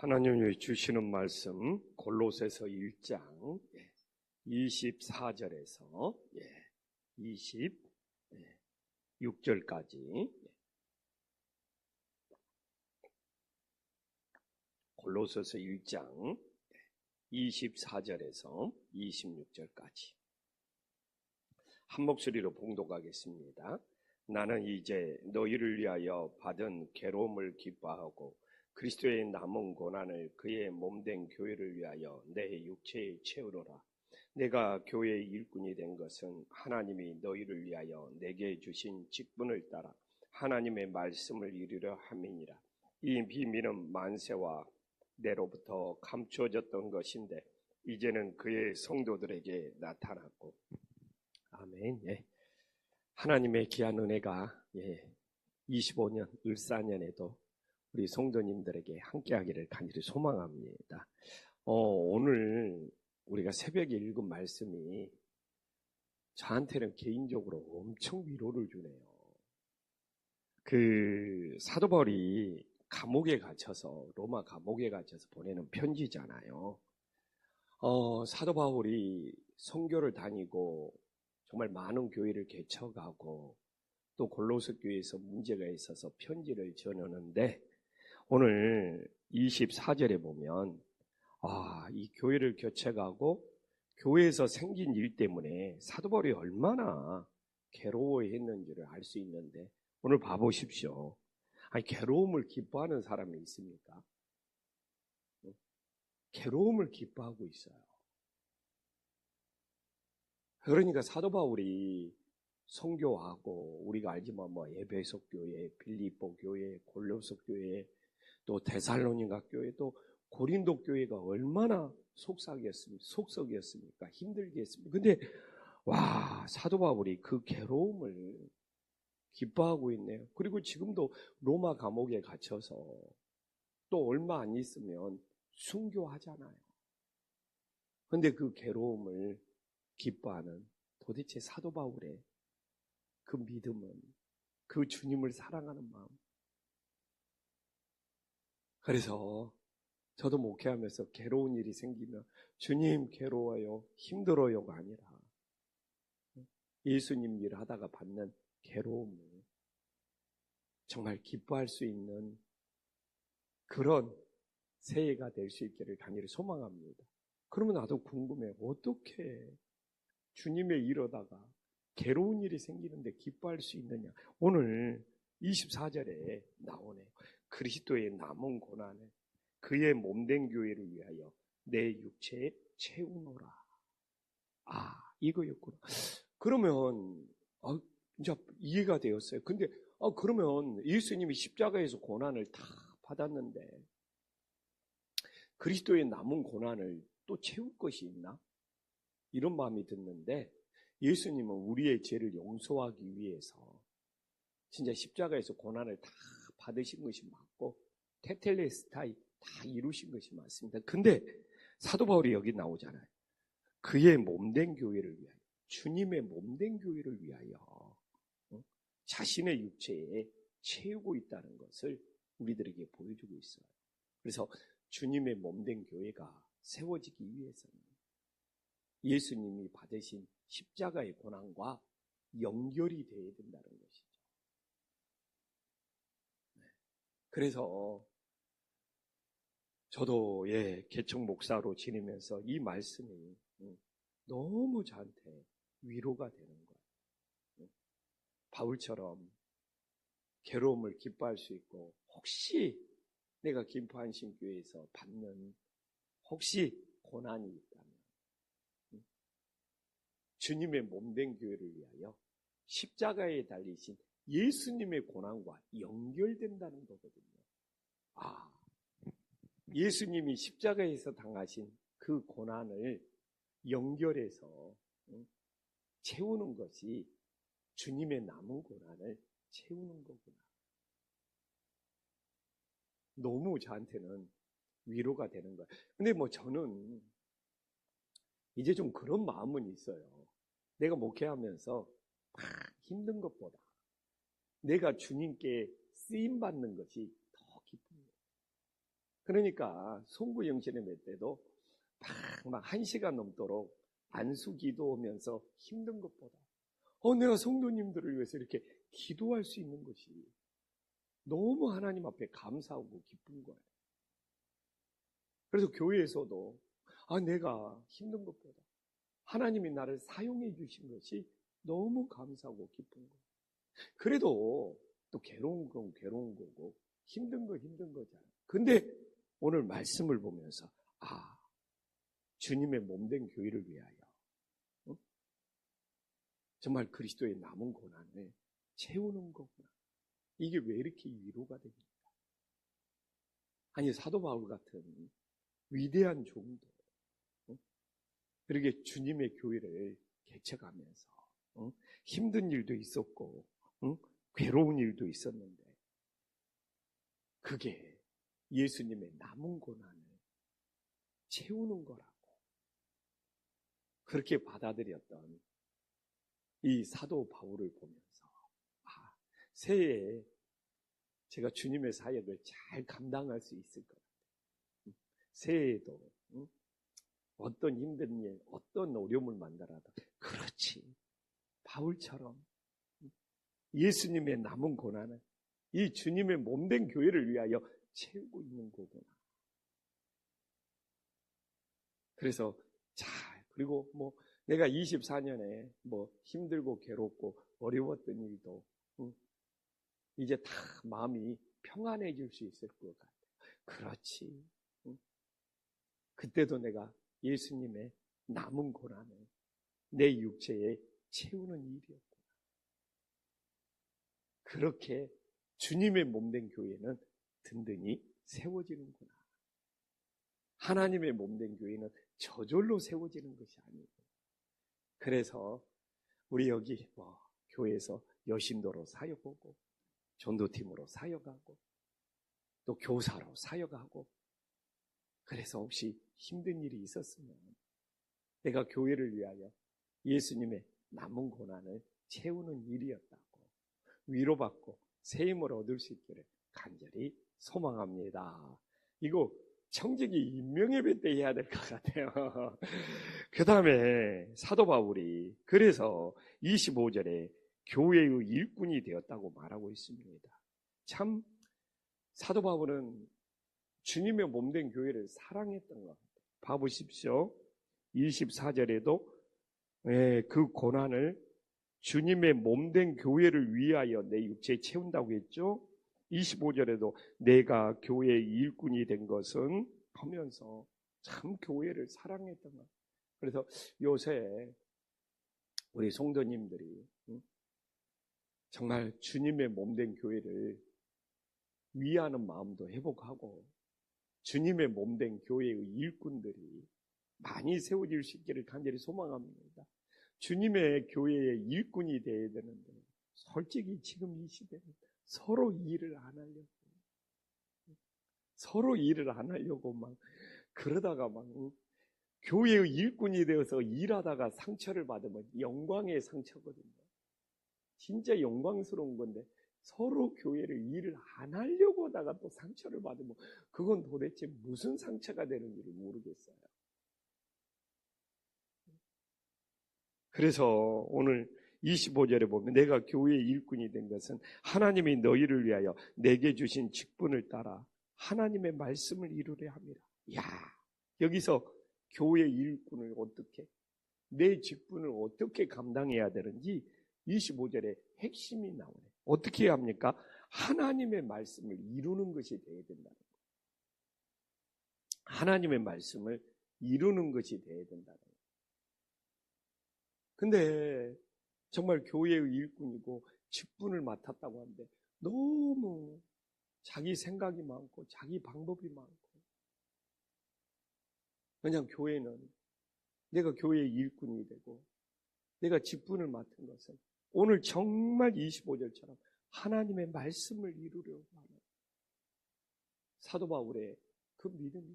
하나님이 주시는 말씀 골로새서 1장 24절에서 26절까지 골로새서 1장 24절에서 26절까지 한 목소리로 봉독하겠습니다. 나는 이제 너희를 위하여 받은 괴로움을 기뻐하고 그리스도의 남은 고난을 그의 몸된 교회를 위하여 내 육체에 채우노라. 내가 교회의 일꾼이 된 것은 하나님이 너희를 위하여 내게 주신 직분을 따라 하나님의 말씀을 이루려 함이니라. 이 비밀은 만세와 내로부터 감추어졌던 것인데 이제는 그의 성도들에게 나타났고. 아멘. 하나님의 귀한 은혜가 25년 을사년에도 우리 성도님들에게 함께하기를 간절히 소망합니다. 오늘 우리가 새벽에 읽은 말씀이 저한테는 개인적으로 엄청 위로를 주네요. 사도 바울이 감옥에 갇혀서 로마 감옥에 갇혀서 보내는 편지잖아요. 사도 바울이 선교를 다니고 정말 많은 교회를 개척하고 또 골로새 교회에서 문제가 있어서 편지를 전하는데 오늘 24절에 보면 이 교회를 개척하고 교회에서 생긴 일 때문에 사도 바울이 얼마나 괴로워했는지를 알 수 있는데 오늘 봐보십시오. 괴로움을 기뻐하는 사람이 있습니까? 괴로움을 기뻐하고 있어요. 그러니까 사도 바울이 선교하고 우리가 알지만 에베소 교회, 빌립보 교회, 골로새 교회, 또 데살로니가 교회, 또 고린도 교회가 얼마나 속썩이었습니까? 힘들게 했습니까? 근데 사도 바울이 그 괴로움을 기뻐하고 있네요. 그리고 지금도 로마 감옥에 갇혀서 또 얼마 안 있으면 순교하잖아요. 근데 그 괴로움을 기뻐하는 도대체 사도 바울의 그 믿음은, 그 주님을 사랑하는 마음. 그래서 저도 목회하면서 괴로운 일이 생기면 주님 괴로워요, 힘들어요가 아니라 예수님 일 하다가 받는 괴로움을 정말 기뻐할 수 있는 그런 새해가 될 수 있기를 간절히 소망합니다. 그러면 나도 궁금해. 어떻게 주님의 일하다가 괴로운 일이 생기는데 기뻐할 수 있느냐. 오늘 24절에 나오네요. 그리스도의 남은 고난을 그의 몸된 교회를 위하여 내 육체에 채우노라. 이거였구나. 그러면 이제 이해가 되었어요. 근데 그러면 예수님이 십자가에서 고난을 다 받았는데 그리스도의 남은 고난을 또 채울 것이 있나? 이런 마음이 드는데 예수님은 우리의 죄를 용서하기 위해서 진짜 십자가에서 고난을 다 받으신 것이 맞고 테텔레스타이 다 이루신 것이 맞습니다. 근데 사도 바울이 여기 나오잖아요. 그의 몸된 교회를 위하여, 주님의 몸된 교회를 위하여 자신의 육체에 채우고 있다는 것을 우리들에게 보여주고 있어요. 그래서 주님의 몸된 교회가 세워지기 위해서는 예수님이 받으신 십자가의 고난과 연결이 되어야 된다는 것이죠. 그래서 저도 개척 목사로 지내면서 이 말씀이 너무 저한테 위로가 되는 거예요. 바울처럼 괴로움을 기뻐할 수 있고 혹시 내가 김포한신교회에서 받는 혹시 고난이 있다면 주님의 몸된 교회를 위하여 십자가에 달리신 예수님의 고난과 연결된다는 거거든요. 예수님이 십자가에서 당하신 그 고난을 연결해서 채우는 것이 주님의 남은 고난을 채우는 거구나. 너무 저한테는 위로가 되는 거예요. 근데 저는 이제 좀 그런 마음은 있어요. 내가 목회하면서 힘든 것보다 내가 주님께 쓰임받는 것이 더 기쁩니다. 그러니까 송구 영신의 때도 막 1시간 넘도록 안수 기도하면서 힘든 것보다 내가 성도님들을 위해서 이렇게 기도할 수 있는 것이 너무 하나님 앞에 감사하고 기쁜 거예요. 그래서 교회에서도 내가 힘든 것보다 하나님이 나를 사용해 주신 것이 너무 감사하고 기쁜 거예요. 그래도 또 괴로운 건 괴로운 거고 힘든 건 힘든 거잖아요. 근데 오늘 말씀을 보면서 주님의 몸된 교회를 위하여 정말 그리스도의 남은 고난을 채우는 거구나. 이게 왜 이렇게 위로가 됩니까? 아니, 사도 바울 같은 위대한 종도 그렇게 주님의 교회를 개척하면서 힘든 일도 있었고 괴로운 일도 있었는데 그게 예수님의 남은 고난을 채우는 거라고 그렇게 받아들였던 이 사도 바울을 보면서 새해에 제가 주님의 사역을 잘 감당할 수 있을 것 같아요. 새해에도 어떤 힘든 일, 어떤 어려움을 만나라도 그렇지, 바울처럼 예수님의 남은 고난을 이 주님의 몸된 교회를 위하여 채우고 있는 거구나. 그래서 그리고 내가 24년에 힘들고 괴롭고 어려웠던 일도 이제 다 마음이 평안해질 수 있을 것 같아요. 그렇지. 그때도 내가 예수님의 남은 고난을 내 육체에 채우는 일이었구나. 그렇게 주님의 몸된 교회는 든든히 세워지는구나. 하나님의 몸된 교회는 저절로 세워지는 것이 아니고 그래서 우리 여기 교회에서 여신도로 사역하고 전도팀으로 사역하고 또 교사로 사역하고 그래서 혹시 힘든 일이 있었으면 내가 교회를 위하여 예수님의 남은 고난을 채우는 일이었다고 위로받고 새 힘을 얻을 수 있기를 간절히 소망합니다. 이거 청지기 임명예배 때 해야 될 것 같아요. 그 다음에 사도 바울이 그래서 25절에 교회의 일꾼이 되었다고 말하고 있습니다. 참 사도 바울은 주님의 몸된 교회를 사랑했던 것 같아요. 봐보십시오. 24절에도 그 고난을 주님의 몸된 교회를 위하여 내 육체에 채운다고 했죠. 25절에도 내가 교회의 일꾼이 된 것은 하면서 참 교회를 사랑했던 것. 그래서 요새 우리 성도님들이 정말 주님의 몸된 교회를 위하는 마음도 회복하고 주님의 몸된 교회의 일꾼들이 많이 세워질 수 있기를 간절히 소망합니다. 주님의 교회의 일꾼이 되어야 되는데 솔직히 지금 이 시대는 서로 일을 안 하려고 막 그러다가 막 교회의 일꾼이 되어서 일하다가 상처를 받으면 영광의 상처거든요. 진짜 영광스러운 건데 서로 교회를 일을 안 하려고 하다가 또 상처를 받으면 그건 도대체 무슨 상처가 되는지를 모르겠어요. 그래서 오늘 25절에 보면 내가 교회의 일꾼이 된 것은 하나님이 너희를 위하여 내게 주신 직분을 따라 하나님의 말씀을 이루려 함이라. 여기서 교회의 일꾼을 어떻게 내 직분을 어떻게 감당해야 되는지 25절에 핵심이 나오네. 어떻게 해야 합니까? 하나님의 말씀을 이루는 것이 되어야 된다는 거예요. 하나님의 말씀을 이루는 것이 되어야 된다는 거예요. 근데 정말 교회의 일꾼이고 직분을 맡았다고 하는데 너무 자기 생각이 많고 자기 방법이 많고 그냥 교회는 내가 교회의 일꾼이 되고 내가 직분을 맡은 것은 오늘 정말 25절처럼 하나님의 말씀을 이루려고 하는 사도 바울의 그 믿음이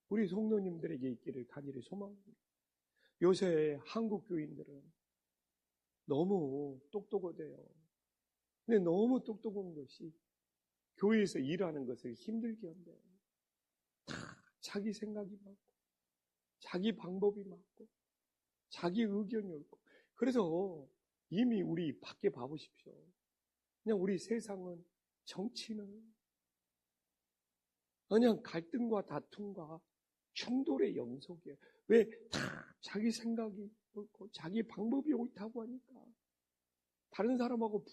우리 성도님들에게 있기를 간절히 소망합니다. 요새 한국 교인들은 너무 똑똑하대요. 근데 너무 똑똑한 것이 교회에서 일하는 것을 힘들게 한대요. 자기 생각이 많고, 자기 방법이 많고, 자기 의견이 옳고. 그래서 이미 우리 밖에 봐보십시오. 그냥 우리 세상은, 정치는 그냥 갈등과 다툼과 충돌의 연속이에요. 왜? 다 자기 생각이 옳고 자기 방법이 옳다고 하니까. 다른 사람하고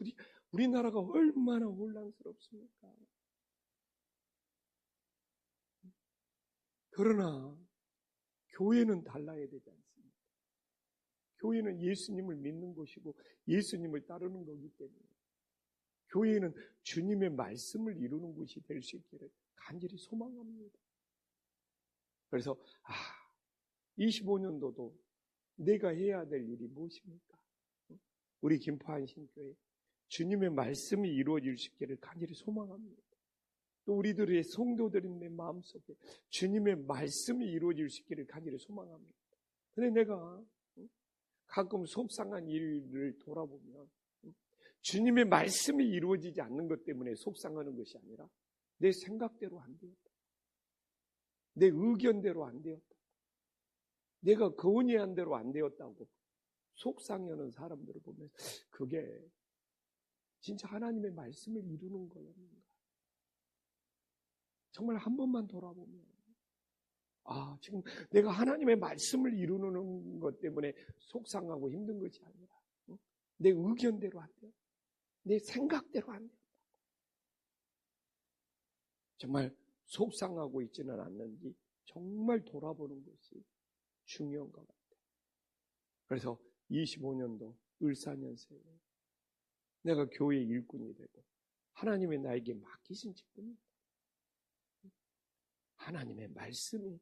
우리나라가 얼마나 혼란스럽습니까? 그러나 교회는 달라야 되지 않습니까? 교회는 예수님을 믿는 곳이고 예수님을 따르는 거기 때문에 교회는 주님의 말씀을 이루는 곳이 될 수 있기를 간절히 소망합니다. 그래서 25년도도 내가 해야 될 일이 무엇입니까? 우리 김포한신교회 주님의 말씀이 이루어질 수 있기를 간절히 소망합니다. 또 우리들의 성도들의 마음속에 주님의 말씀이 이루어질 수 있기를 간절히 소망합니다. 근데 내가 가끔 속상한 일을 돌아보면 주님의 말씀이 이루어지지 않는 것 때문에 속상하는 것이 아니라 내 생각대로 안 되었다. 내 의견대로 안 되었다. 내가 건의한 대로 안 되었다고 속상해하는 사람들을 보면 그게 진짜 하나님의 말씀을 이루는 거였는가? 정말 한 번만 돌아보면 지금 내가 하나님의 말씀을 이루는 것 때문에 속상하고 힘든 것이 아니라 내 의견대로 안 돼요. 내 생각대로 안 돼요. 정말 속상하고 있지는 않는지 정말 돌아보는 것이 중요한 것 같아요. 그래서 25년도 을사년생에 내가 교회 일꾼이 되고 하나님의 나에게 맡기신 직분입니다. 하나님의 말씀이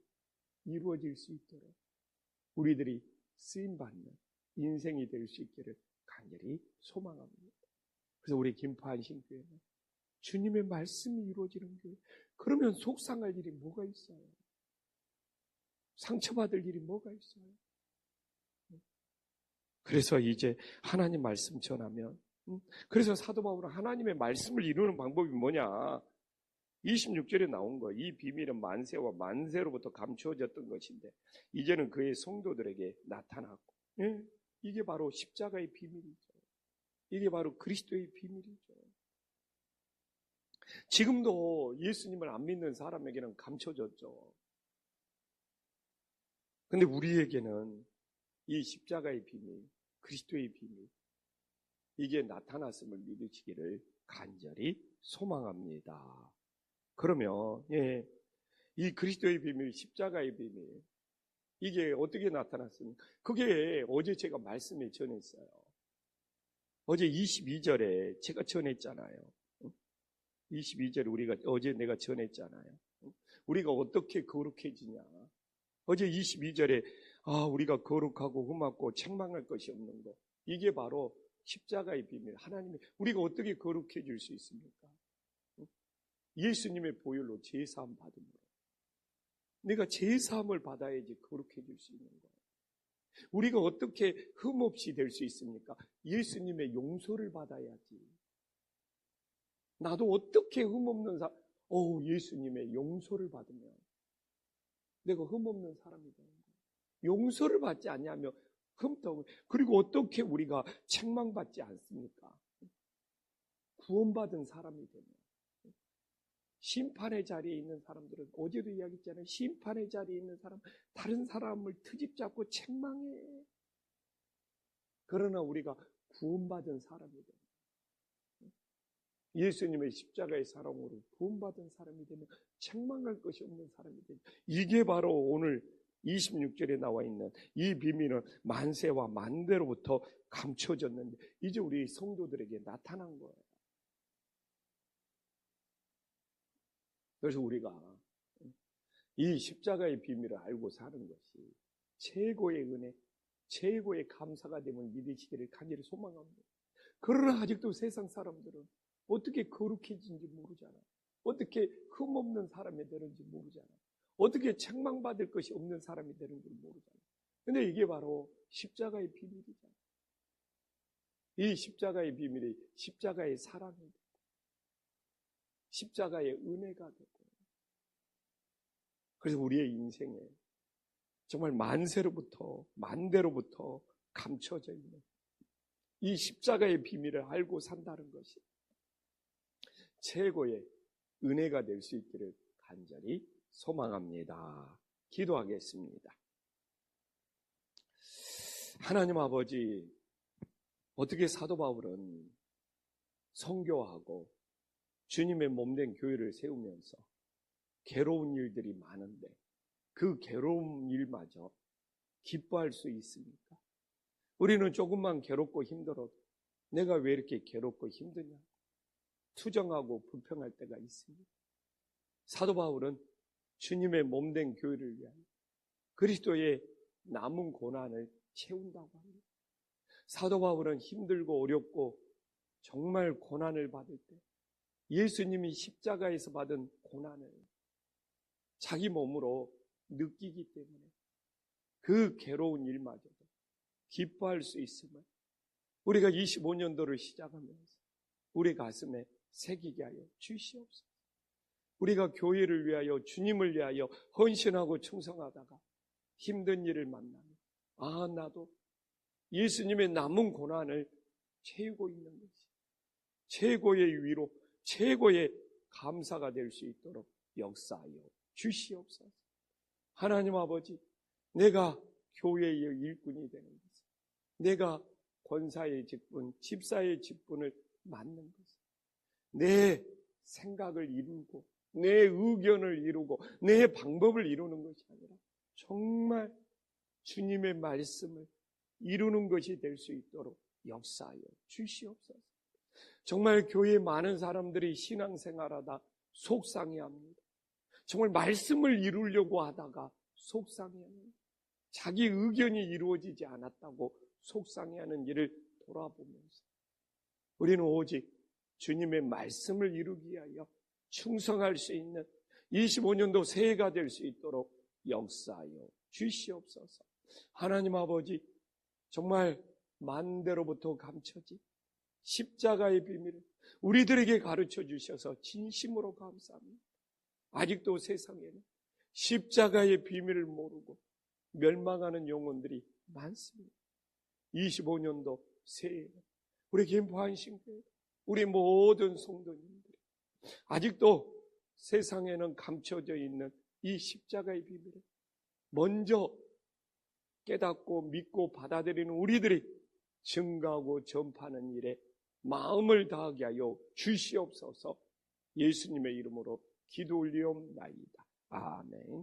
이루어질 수 있도록 우리들이 쓰임받는 인생이 될 수 있기를 간절히 소망합니다. 그래서 우리 김포한신교회는 주님의 말씀이 이루어지는 교회. 그러면 속상할 일이 뭐가 있어요? 상처받을 일이 뭐가 있어요? 그래서 이제 하나님 말씀 전하면 그래서 사도 바울은 하나님의 말씀을 이루는 방법이 뭐냐? 26절에 나온 거, 이 비밀은 만세와 만세로부터 감추어졌던 것인데 이제는 그의 성도들에게 나타났고, 이게 바로 십자가의 비밀이죠. 이게 바로 그리스도의 비밀이죠. 지금도 예수님을 안 믿는 사람에게는 감춰졌죠. 근데 우리에게는 이 십자가의 비밀, 그리스도의 비밀, 이게 나타났음을 믿으시기를 간절히 소망합니다. 그러면 이 그리스도의 비밀, 십자가의 비밀, 이게 어떻게 나타났습니까? 그게 어제 제가 말씀에 전했어요. 어제 22절에 제가 전했잖아요. 22절에 어제 내가 전했잖아요. 우리가 어떻게 거룩해지냐. 어제 22절에 우리가 거룩하고 흠없고 책망할 것이 없는 것. 이게 바로 십자가의 비밀. 하나님이 우리가 어떻게 거룩해질 수 있습니까? 예수님의 보혈로 제사함 받음으로. 내가 제사함을 받아야지 거룩해질 수 있는 거예요. 우리가 어떻게 흠없이 될 수 있습니까? 예수님의 용서를 받아야지. 나도 어떻게 흠없는 예수님의 용서를 받으면 내가 흠없는 사람이 되는 거예요. 용서를 받지 않냐면 흠떡. 그리고 어떻게 우리가 책망받지 않습니까? 구원받은 사람이 되면. 심판의 자리에 있는 사람들은 어제도 이야기했잖아요. 심판의 자리에 있는 사람, 다른 사람을 트집 잡고 책망해. 그러나 우리가 구원받은 사람이 되면, 예수님의 십자가의 사랑으로 구원받은 사람이 되면 책망할 것이 없는 사람이 되면, 이게 바로 오늘 26절에 나와 있는 이 비밀은 만세와 만대로부터 감춰졌는데 이제 우리 성도들에게 나타난 거예요. 그래서 우리가 이 십자가의 비밀을 알고 사는 것이 최고의 은혜, 최고의 감사가 되면 믿으시기를 간절히 소망합니다. 그러나 아직도 세상 사람들은 어떻게 거룩해진지 모르잖아. 어떻게 흠없는 사람이 되는지 모르잖아. 어떻게 책망받을 것이 없는 사람이 되는지 모르잖아. 근데 이게 바로 십자가의 비밀이잖아. 이 십자가의 비밀이 십자가의 사랑이 되고 십자가의 은혜가 되고 그래서 우리의 인생에 정말 만대로부터 감춰져 있는 이 십자가의 비밀을 알고 산다는 것이 최고의 은혜가 될 수 있기를 간절히 소망합니다. 기도하겠습니다. 하나님 아버지, 어떻게 사도 바울은 선교하고 주님의 몸된 교회를 세우면서 괴로운 일들이 많은데 그 괴로운 일마저 기뻐할 수 있습니까? 우리는 조금만 괴롭고 힘들어도 내가 왜 이렇게 괴롭고 힘드냐 투정하고 불평할 때가 있습니다. 사도 바울은 주님의 몸된 교회를 위하여 그리스도의 남은 고난을 채운다고 합니다. 사도 바울은 힘들고 어렵고 정말 고난을 받을 때 예수님이 십자가에서 받은 고난을 자기 몸으로 느끼기 때문에 그 괴로운 일마저도 기뻐할 수 있음을 우리가 25년도를 시작하면서 우리 가슴에 새기게 하여 주시옵소서. 우리가 교회를 위하여 주님을 위하여 헌신하고 충성하다가 힘든 일을 만나면 나도 예수님의 남은 고난을 채우고 있는 것이 최고의 위로, 최고의 감사가 될 수 있도록 역사하여 주시옵소서. 하나님 아버지, 내가 교회의 일꾼이 되는 것은 내가 권사의 직분, 집사의 직분을 맡는 것은 내 생각을 이루고 내 의견을 이루고 내 방법을 이루는 것이 아니라 정말 주님의 말씀을 이루는 것이 될 수 있도록 역사하여 주시옵소서. 정말 교회에 많은 사람들이 신앙생활하다 속상해합니다. 정말 말씀을 이루려고 하다가 속상해합니다. 자기 의견이 이루어지지 않았다고 속상해하는 일을 돌아보면서 우리는 오직 주님의 말씀을 이루기 위하여 충성할 수 있는 25년도 새해가 될 수 있도록 역사하여 주시옵소서. 하나님 아버지, 정말 만대로부터 감춰진 십자가의 비밀을 우리들에게 가르쳐 주셔서 진심으로 감사합니다. 아직도 세상에는 십자가의 비밀을 모르고 멸망하는 영혼들이 많습니다. 25년도 새해에 우리 김포한신교회, 우리 모든 성도님들이 아직도 세상에는 감춰져 있는 이 십자가의 비밀을 먼저 깨닫고 믿고 받아들이는 우리들이 증가하고 전파하는 일에 마음을 다하게 하여 주시옵소서. 예수님의 이름으로 기도 올리옵나이다. 아멘.